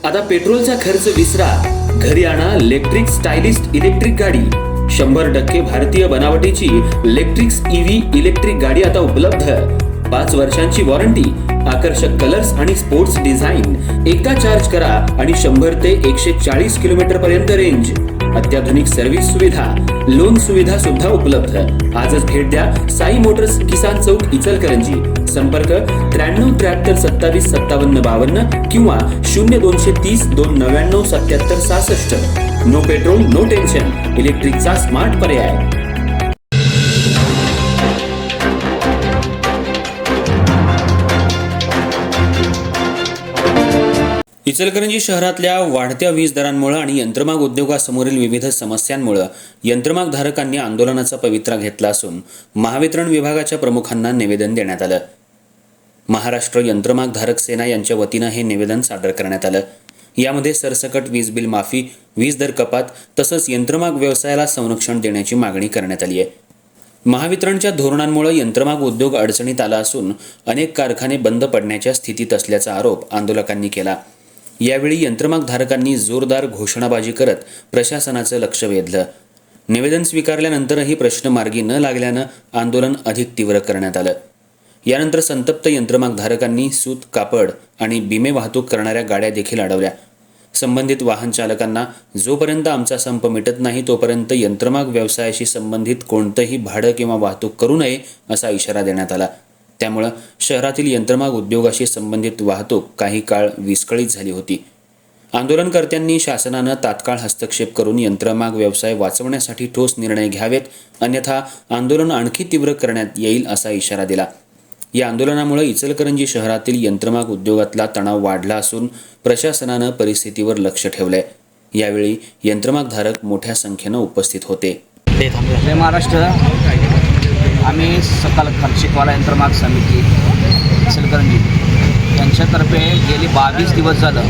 आता पेट्रोलचा खर्च विसरा, घरी आणा इलेक्ट्रिक स्टायलिस्ट इलेक्ट्रिक गाडी। 100% भारतीय बनावटीची इलेक्ट्रिक्स ईव्ही इलेक्ट्रिक गाडी आता उपलब्ध। 5 वर्षांची वॉरंटी, आकर्षक कलर्स आणि स्पोर्ट्स डिझाइन। एकदा चार्ज करा आणि 100 ते 140 किलोमीटर पर्यंत रेंज। अत्याधुनिक सर्व्हिस सुविधा, लोन सुविधा सुद्धा उपलब्ध। आजच भेट द्या साई मोटर्स, किसान चौक, इचलकरंजी। संपर्क 93 73 27 57 52 किंवा 0230 299 77 66। नो पेट्रोल नो टेन्शन, इलेक्ट्रिकचा स्मार्ट पर्याय। इचलकरंजी शहरातल्या वाढत्या वीज दरांमुळे आणि यंत्रमाग उद्योगासमोरील विविध समस्यांमुळे यंत्रमाग धारकांनी आंदोलनाचा पवित्रा घेतला असून महावितरण विभागाच्या प्रमुखांना निवेदन देण्यात आलं। महाराष्ट्र यंत्रमाग धारक सेना यांच्या वतीनं हे निवेदन सादर करण्यात आलं। यामध्ये सरसकट वीज बिल माफी, वीज दर कपात तसंच यंत्रमाग व्यवसायाला संरक्षण देण्याची मागणी करण्यात आली आहे। महावितरणच्या धोरणांमुळे यंत्रमाग उद्योग अडचणीत आला असून अनेक कारखाने बंद पडण्याच्या स्थितीत असल्याचा आरोप आंदोलकांनी केला। यावेळी यंत्रमाग धारकांनी जोरदार घोषणाबाजी करत प्रशासनाचं लक्ष वेधलं। निवेदन स्वीकारल्यानंतरही प्रश्न मार्गी न लागल्यानं आंदोलन अधिक तीव्र करण्यात आलं। यानंतर संतप्त यंत्रमाग धारकांनी सूत, कापड आणि बिमे वाहतूक करणाऱ्या गाड्या देखील अडवल्या। संबंधित वाहन चालकांना जोपर्यंत आमचा संप मिटत नाही तोपर्यंत यंत्रमाग व्यवसायाशी संबंधित कोणतंही भाडं किंवा वाहतूक करू नये असा इशारा देण्यात आला। त्यामुळे शहरातील यंत्रमाग उद्योगाशी संबंधित वाहतूक काही काळ विस्कळीत झाली होती। आंदोलनकर्त्यांनी शासनानं तात्काळ हस्तक्षेप करून यंत्रमाग व्यवसाय वाचवण्यासाठी ठोस निर्णय घ्यावेत, अन्यथा आंदोलन आणखी तीव्र करण्यात येईल असा इशारा दिला। या आंदोलनामुळे इचलकरंजी शहरातील यंत्रमाग उद्योगातला तणाव वाढला असून प्रशासनानं परिस्थितीवर लक्ष ठेवलंय। यावेळी यंत्रमाग धारक मोठ्या संख्येनं उपस्थित होते। जय महाराष्ट्र। आम्ही सकल खर्चिकवाला यंत्रमाग समिती इचलकरंजी यांच्यातर्फे गेली 22 दिवस झालं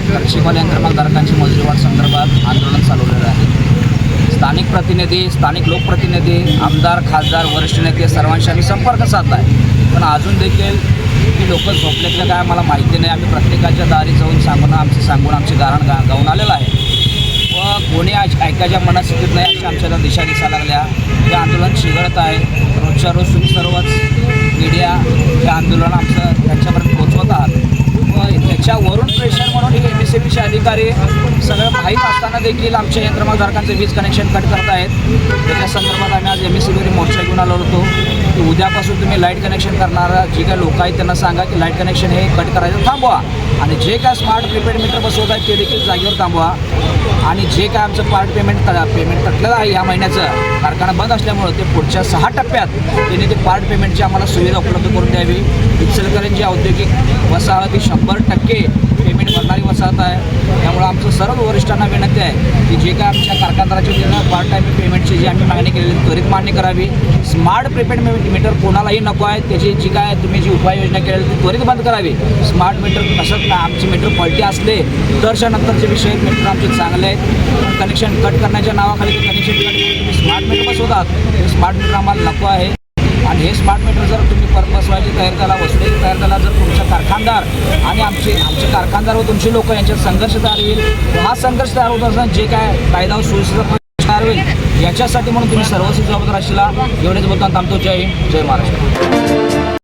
खर्चिकवाला यंत्रमाग धारकांची मजुरीवाढ संदर्भात आंदोलन चालवलेलं आहे। स्थानिक प्रतिनिधी, स्थानिक लोकप्रतिनिधी, आमदार, खासदार, वरिष्ठ नेते सर्वांशी आम्ही संपर्क साधला आहे, पण अजून देखील ही लोक झोपलेलं काय आम्हाला माहिती नाही। आम्ही प्रत्येकाच्या दारी जाऊन सांगून आमची गारण गाऊन आलेलं आहे व कोणी ऐकायच्या मनस्थितीत नाही अशी आमच्याला दिशा दिसायला लागल्या। हे आंदोलन चिघळत आहे। रोजच्या रोज तुम्ही सर्वच मीडिया हे आंदोलन आमचं त्यांच्यापर्यंत पोहोचवत आहात व त्याच्यावरून प्रेशर म्हणून हे MSEBचे अधिकारी सगळं माहीत असताना देखील आमच्या यंत्रमागधारकांचे वीज कनेक्शन कट करत आहेत। त्याच्या संदर्भात आम्ही आज MSEBवर मोर्चा घेऊन आलो होतो की उद्यापासून तुम्ही लाईट कनेक्शन करणारा जे काही लोक आहेत त्यांना सांगा की लाईट कनेक्शन हे कट करायचं थांबवा आणि जे काय स्मार्ट प्रीपेड मीटर बसवत आहेत ते देखील जागेवर थांबवा आणि जे काय आमचं पार्ट पेमेंट थकलेलं आहे या महिन्याचं कारखाना बंद असल्यामुळे ते पुढच्या 6 टप्प्यात त्यांनी ते पार्ट पेमेंटची आम्हाला सुविधा उपलब्ध करून द्यावी। इचलकरंजी औद्योगिक वसाहत ही 100% पेमेंट भरणारी वसाहत आहे। त्यामुळे आमचं सर्व वरिष्ठांना विनंती आहे की जे काय आमच्या कारखानदाराची पार्ट टाईम पेमेंटची जी आम्ही मागणी केलेली त्वरित मान्य करावी। स्मार्ट प्रीपेड मीटर कोणालाही नको आहे, त्याची जी काय तुम्ही जी उपाययोजना केलेली ती त्वरित बंद करावी। स्मार्ट मीटर कसंच ना आमचे मीटर पलटी असले तरच्या नंतरचे विषय मीटर आमचे चांगले आहेत। कनेक्शन कट करण्याच्या नावाखाली ते कनेक्शन कट करून तुम्ही स्मार्ट मीटर बसवतात, ते स्मार्ट मीटर आम्हाला नको आहे। आणि हे स्मार्ट मीटर जर तुम्ही परत बसवायची तयार झाला, वसुलीची तयार झाला, जर तुमचा कारखानदार आणि आमचे कारखानदार व तुमचे लोक यांच्यात संघर्ष तयार होईल, हा संघर्ष तयार होत असताना जे काय कायदा व सुव्यवस्थेचा तयार होईल याच्यासाठी म्हणून तुम्ही सर्वस्वी जबाबदार असला एवढेच बोलताना थांबतो। जय हिंद, जय महाराष्ट्र।